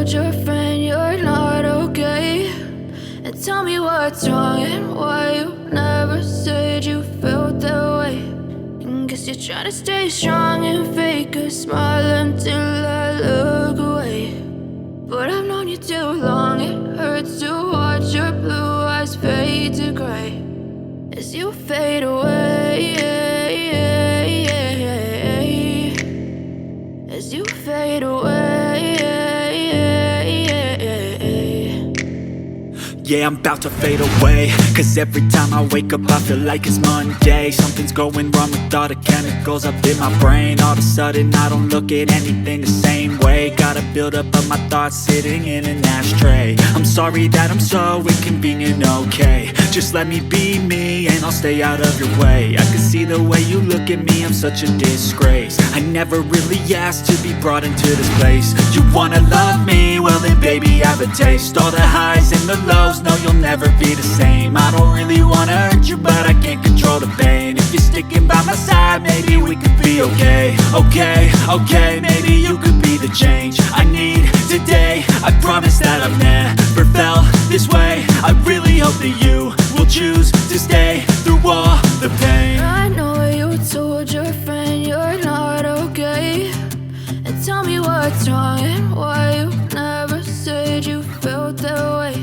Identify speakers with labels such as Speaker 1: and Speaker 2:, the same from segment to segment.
Speaker 1: told your friend you're not okay? And tell me what's wrong and why you never said you felt that way. And guess you're trying to stay strong and fake a smile until I look away. But I've known you too long, it hurts to watch your blue eyes fade to gray as you fade away, as you fade away.
Speaker 2: Yeah, I'm about to fade away, cause every time I wake up I feel like it's Monday. Something's going wrong with all the chemicals up in my brain. All of a sudden I don't look at anything the same way. Got a buildup of my thoughts sitting in an ashtray. I'm sorry that I'm so inconvenient, okay? Just let me be me and I'll stay out of your way. I can see the way you look at me, I'm such a disgrace. I never really asked to be brought into this place. You wanna love me? Well then baby, have a taste. All the highs and the lows, no, you'll never be the same. I don't really wanna hurt you, but I can't control the pain. If you're sticking by my side, maybe we could be okay. Okay, maybe you could be the change I need today. I promise that I've never felt this way. I really hope that you will choose to stay through all the pain.
Speaker 1: I know you told your friend you're not okay. And tell me what's wrong and why you never said you felt that way.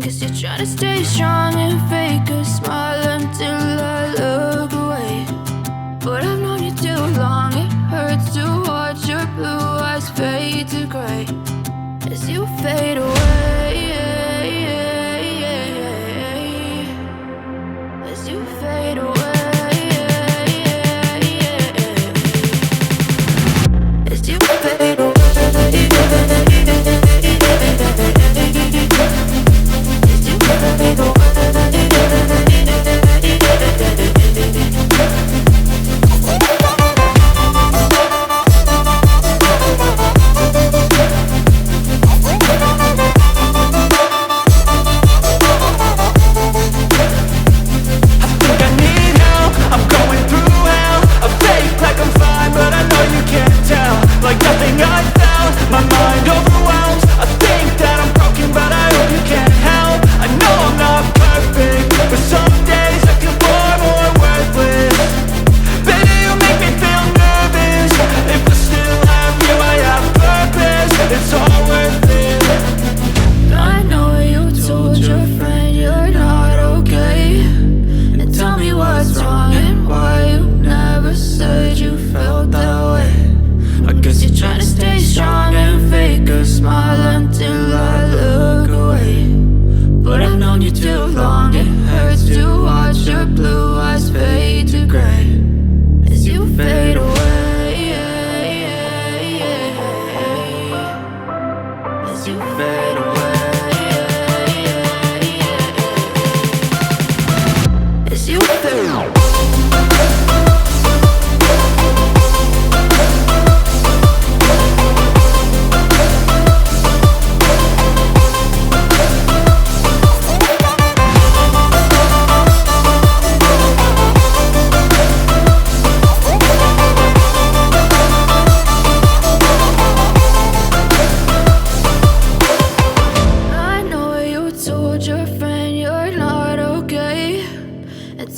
Speaker 1: Guess you're trying to stay strong and fake a smile until I look away. But I've known you too long, it hurts to watch your blue eyes fade to gray as you fade away, as you fade away, as you fade away.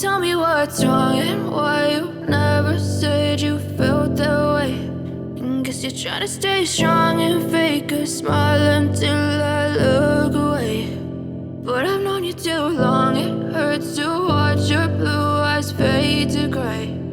Speaker 1: Tell me what's wrong and why you never said you felt that way. And guess you're trying to stay strong and fake a smile until I look away. But I've known you too long, it hurts to watch your blue eyes fade to gray